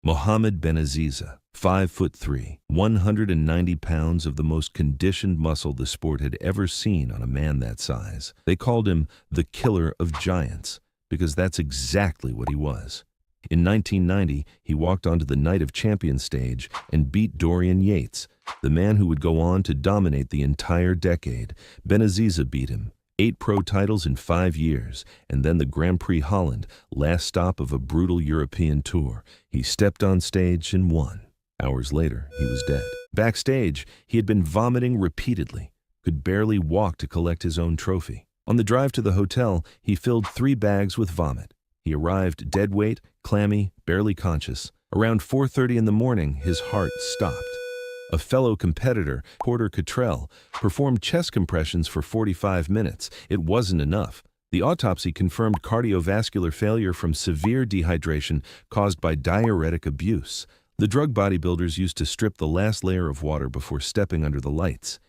Mohammed Benaziza, 5'3", 190 pounds of the most conditioned muscle the sport had ever seen on a man that size. They called him the killer of giants, because that's exactly what he was. In 1990, he walked onto the Night of Champions stage and beat Dorian Yates, the man who would go on to dominate the entire decade. Benaziza beat him. 8 pro titles in 5 years, and then the Grand Prix Holland, last stop of a brutal European tour. He stepped on stage and won. Hours later, he was dead. Backstage, he had been vomiting repeatedly, could barely walk to collect his own trophy. On the drive to the hotel, he filled 3 bags with vomit. He arrived dead weight, clammy, barely conscious. Around 4:30 in the morning, his heart stopped. A fellow competitor, Porter Cottrell, performed chest compressions for 45 minutes. It wasn't enough. The autopsy confirmed cardiovascular failure from severe dehydration caused by diuretic abuse. The drug bodybuilders used to strip the last layer of water before stepping under the lights.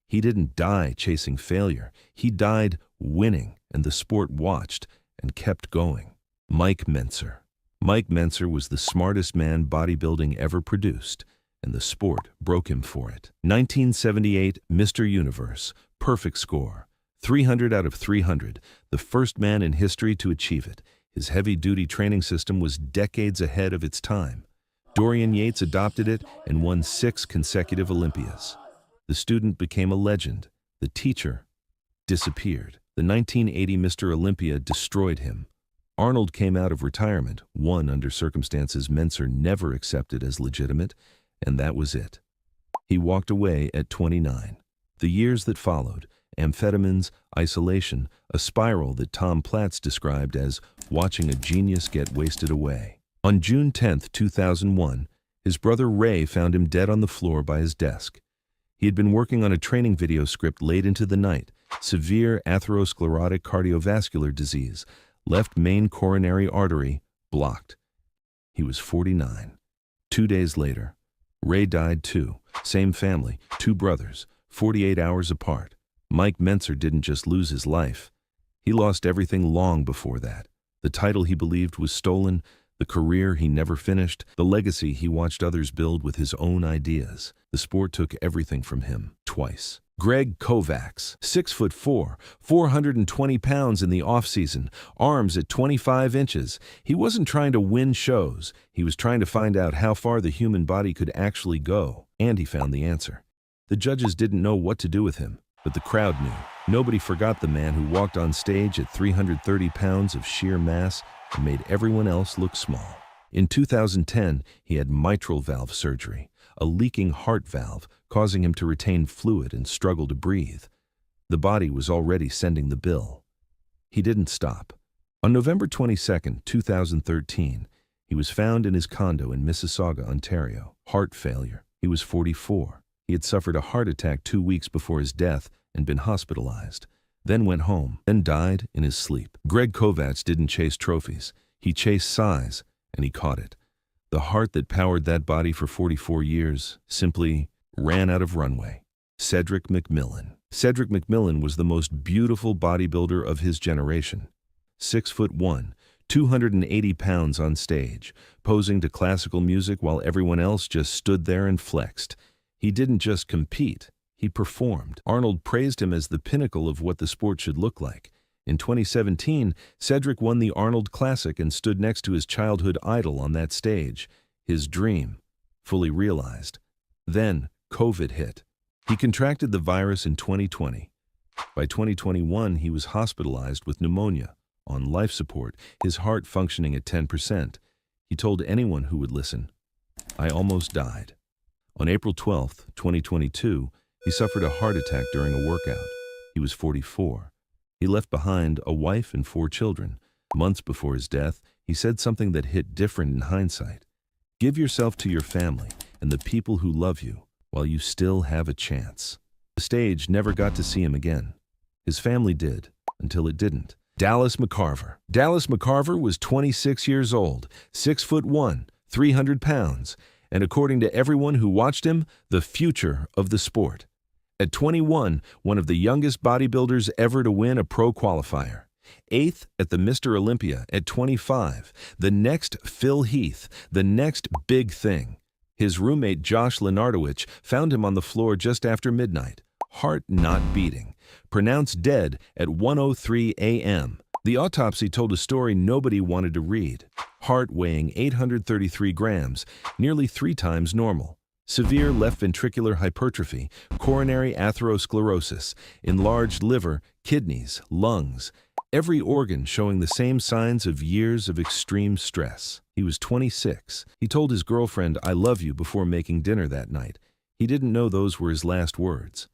He didn't die chasing failure. He died winning, and the sport watched and kept going. Mike Mentzer. Mike Mentzer was the smartest man bodybuilding ever produced, and the sport broke him for it. 1978 Mr. Universe, perfect score, 300 out of 300, the first man in history to achieve it. His heavy-duty training system was decades ahead of its time. Dorian Yates adopted it and won 6 consecutive Olympias. The student became a legend. The teacher disappeared. The 1980 Mr. Olympia destroyed him. Arnold came out of retirement, won under circumstances Mentzer never accepted as legitimate, and that was it. He walked away at 29. The years that followed, amphetamines, isolation, a spiral that Tom Platz described as watching a genius get wasted away. On June 10, 2001, his brother Ray found him dead on the floor by his desk. He had been working on a training video script late into the night, severe atherosclerotic cardiovascular disease, left main coronary artery blocked. He was 49. 2 days later, Ray died too. Same family, 2 brothers, 48 hours apart. Mike Mentzer didn't just lose his life. He lost everything long before that. The title he believed was stolen, the career he never finished, the legacy he watched others build with his own ideas. The sport took everything from him, twice. Greg Kovacs, 6'4", 420 pounds in the off-season, arms at 25 inches. He wasn't trying to win shows. He was trying to find out how far the human body could actually go, and he found the answer. The judges didn't know what to do with him, but the crowd knew. Nobody forgot the man who walked on stage at 330 pounds of sheer mass and made everyone else look small. In 2010, he had mitral valve surgery, a leaking heart valve, causing him to retain fluid and struggle to breathe. The body was already sending the bill. He didn't stop. On November 22, 2013, he was found in his condo in Mississauga, Ontario. Heart failure. He was 44. He had suffered a heart attack 2 weeks before his death and been hospitalized, then went home, then died in his sleep. Greg Kovacs didn't chase trophies. He chased size, and he caught it. The heart that powered that body for 44 years simply ran out of runway. Cedric McMillan. Cedric McMillan was the most beautiful bodybuilder of his generation. 6'1", 280 pounds on stage, posing to classical music while everyone else just stood there and flexed. He didn't just compete, he performed. Arnold praised him as the pinnacle of what the sport should look like. In 2017, Cedric won the Arnold Classic and stood next to his childhood idol on that stage. His dream, fully realized. Then, COVID hit. He contracted the virus in 2020. By 2021, he was hospitalized with pneumonia, on life support, his heart functioning at 10%. He told anyone who would listen, "I almost died." On April 12, 2022, he suffered a heart attack during a workout. He was 44. He left behind a wife and 4 children. Months before his death, he said something that hit different in hindsight. Give yourself to your family and the people who love you while you still have a chance. The stage never got to see him again. His family did, until it didn't. Dallas McCarver. Dallas McCarver was 26 years old, 6'1", 300 pounds, and according to everyone who watched him, the future of the sport. At 21, one of the youngest bodybuilders ever to win a pro qualifier. 8th at the Mr. Olympia at 25. The next Phil Heath, the next big thing. His roommate Josh Lenardowicz found him on the floor just after midnight, heart not beating, pronounced dead at 1:03 a.m. The autopsy told a story nobody wanted to read. Heart weighing 833 grams, nearly 3 times normal. Severe left ventricular hypertrophy, coronary atherosclerosis, enlarged liver, kidneys, lungs, every organ showing the same signs of years of extreme stress. He was 26. He told his girlfriend, "I love you," before making dinner that night. He didn't know those were his last words,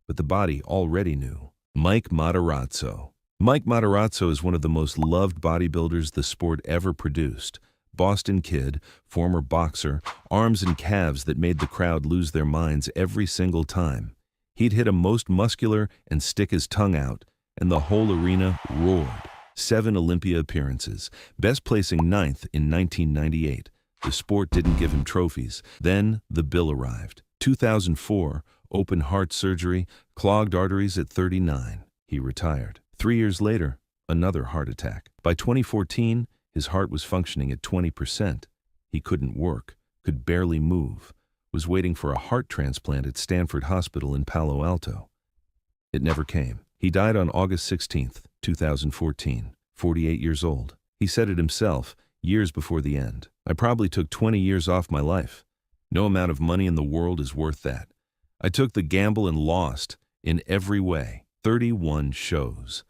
but the body already knew. Mike Matarazzo. Mike Matarazzo is one of the most loved bodybuilders the sport ever produced. Boston kid, former boxer, arms and calves that made the crowd lose their minds every single time. He'd hit a most muscular and stick his tongue out, and the whole arena roared. 7 Olympia appearances, best placing 9th in 1998. The sport didn't give him trophies. Then the bill arrived. 2004, open heart surgery, clogged arteries at 39. He retired. 3 years later, another heart attack. By 2014, his heart was functioning at 20%. He couldn't work, could barely move, was waiting for a heart transplant at Stanford Hospital in Palo Alto. It never came. He died on August 16, 2014, 48 years old. He said it himself, years before the end. "I probably took 20 years off my life. No amount of money in the world is worth that. I took the gamble and lost in every way. 31 shows.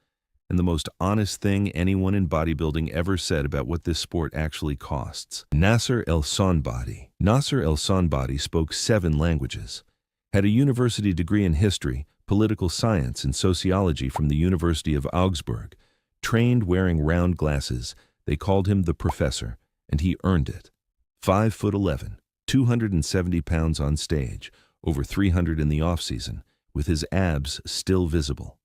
And the most honest thing anyone in bodybuilding ever said about what this sport actually costs." Nasser El Sonbadi. Nasser El Sonbadi spoke 7 languages, had a university degree in history, political science, and sociology from the University of Augsburg, trained wearing round glasses. They called him the professor, and he earned it. 5'11", 270 pounds on stage, over 300 in the off-season, with his abs still visible.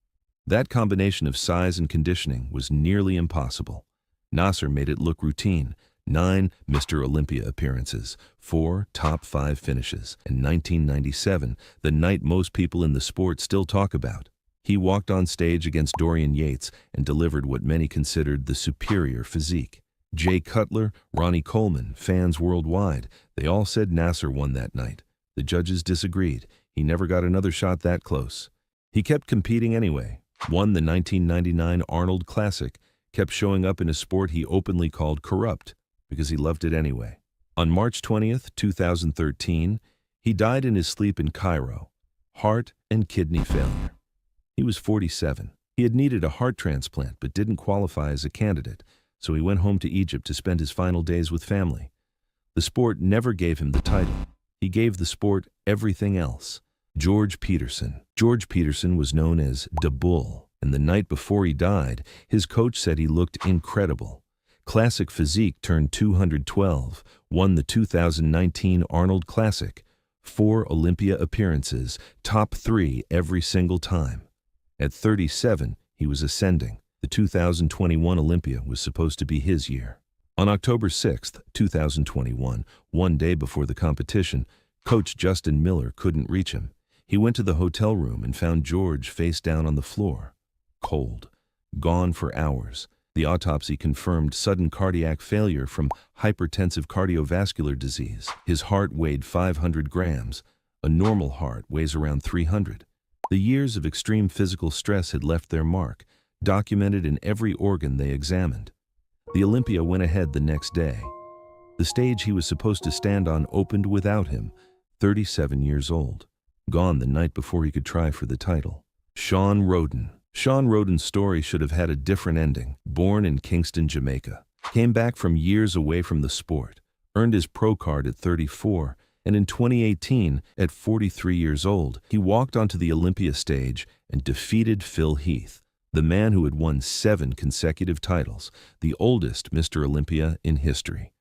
That combination of size and conditioning was nearly impossible. Nasser made it look routine. 9 Mr. Olympia appearances, 4 top 5 finishes, and 1997, the night most people in the sport still talk about. He walked on stage against Dorian Yates and delivered what many considered the superior physique. Jay Cutler, Ronnie Coleman, fans worldwide, they all said Nasser won that night. The judges disagreed. He never got another shot that close. He kept competing anyway. Won the 1999 Arnold Classic, kept showing up in a sport he openly called corrupt, because he loved it anyway. On March 20th, 2013, he died in his sleep in Cairo, heart and kidney failure. He was 47. He had needed a heart transplant but didn't qualify as a candidate, so he went home to Egypt to spend his final days with family. The sport never gave him the title. He gave the sport everything else. George Peterson. George Peterson was known as Da Bull, and the night before he died, his coach said he looked incredible. Classic physique turned 212, won the 2019 Arnold Classic, 4 Olympia appearances, top 3 every single time. At 37, he was ascending. The 2021 Olympia was supposed to be his year. On October 6, 2021, one day before the competition, coach Justin Miller couldn't reach him. He went to the hotel room and found George face down on the floor. Cold. Gone for hours. The autopsy confirmed sudden cardiac failure from hypertensive cardiovascular disease. His heart weighed 500 grams. A normal heart weighs around 300. The years of extreme physical stress had left their mark, documented in every organ they examined. The Olympia went ahead the next day. The stage he was supposed to stand on opened without him, 37 years old. Gone the night before he could try for the title. Shawn Rhoden. Shawn Rhoden's story should have had a different ending. Born in Kingston, Jamaica. Came back from years away from the sport. Earned his pro card at 34, and in 2018, at 43 years old, he walked onto the Olympia stage and defeated Phil Heath, the man who had won 7 consecutive titles, the oldest Mr. Olympia in history.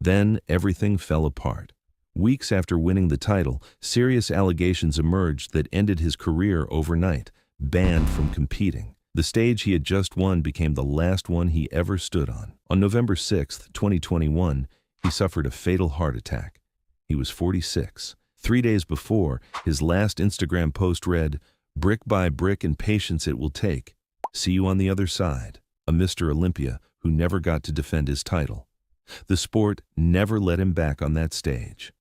Then everything fell apart. Weeks after winning the title, serious allegations emerged that ended his career overnight, banned from competing. The stage he had just won became the last one he ever stood on. On November 6, 2021, he suffered a fatal heart attack. He was 46. 3 days before, his last Instagram post read, "Brick by brick and patience it will take. See you on the other side." a Mr. Olympia who never got to defend his title. The sport never let him back on that stage.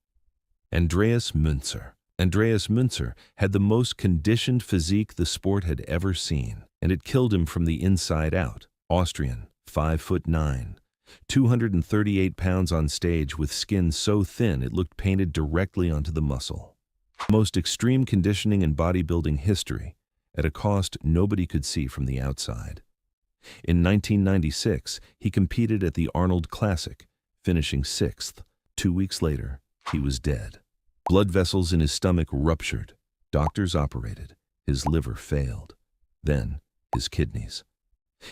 Andreas Münzer. Andreas Münzer had the most conditioned physique the sport had ever seen, and it killed him from the inside out. Austrian, 5'9", 238 pounds on stage with skin so thin it looked painted directly onto the muscle. Most extreme conditioning in bodybuilding history, at a cost nobody could see from the outside. In 1996, he competed at the Arnold Classic, finishing 6th. 2 weeks later, he was dead. Blood vessels in his stomach ruptured. Doctors operated. His liver failed. Then, his kidneys.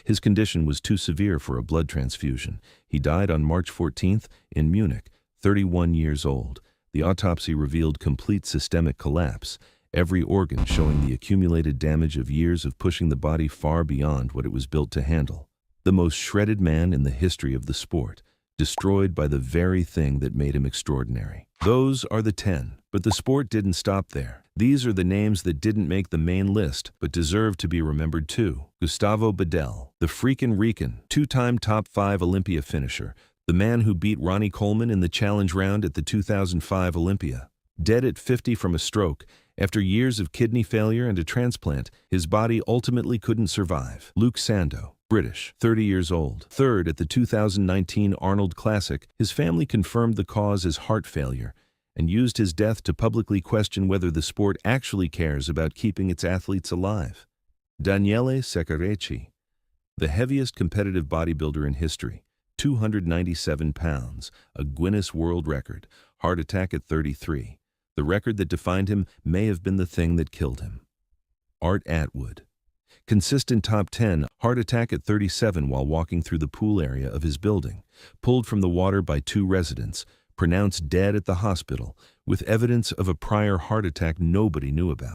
His condition was too severe for a blood transfusion. He died on March 14th in Munich, 31 years old. The autopsy revealed complete systemic collapse, every organ showing the accumulated damage of years of pushing the body far beyond what it was built to handle. The most shredded man in the history of the sport, destroyed by the very thing that made him extraordinary. Those are the 10, but the sport didn't stop there. These are the names that didn't make the main list, but deserve to be remembered too. Gustavo Bedell, the freakin' Rican, two-time top 5 Olympia finisher, the man who beat Ronnie Coleman in the challenge round at the 2005 Olympia. Dead at 50 from a stroke, after years of kidney failure and a transplant, his body ultimately couldn't survive. Luke Sando, British, 30 years old. Third at the 2019 Arnold Classic, his family confirmed the cause as heart failure and used his death to publicly question whether the sport actually cares about keeping its athletes alive. Daniele Seccarecci, the heaviest competitive bodybuilder in history, 297 pounds, a Guinness World Record, heart attack at 33. The record that defined him may have been the thing that killed him. Art Atwood. Consistent top 10, heart attack at 37 while walking through the pool area of his building, pulled from the water by 2 residents, pronounced dead at the hospital, with evidence of a prior heart attack nobody knew about.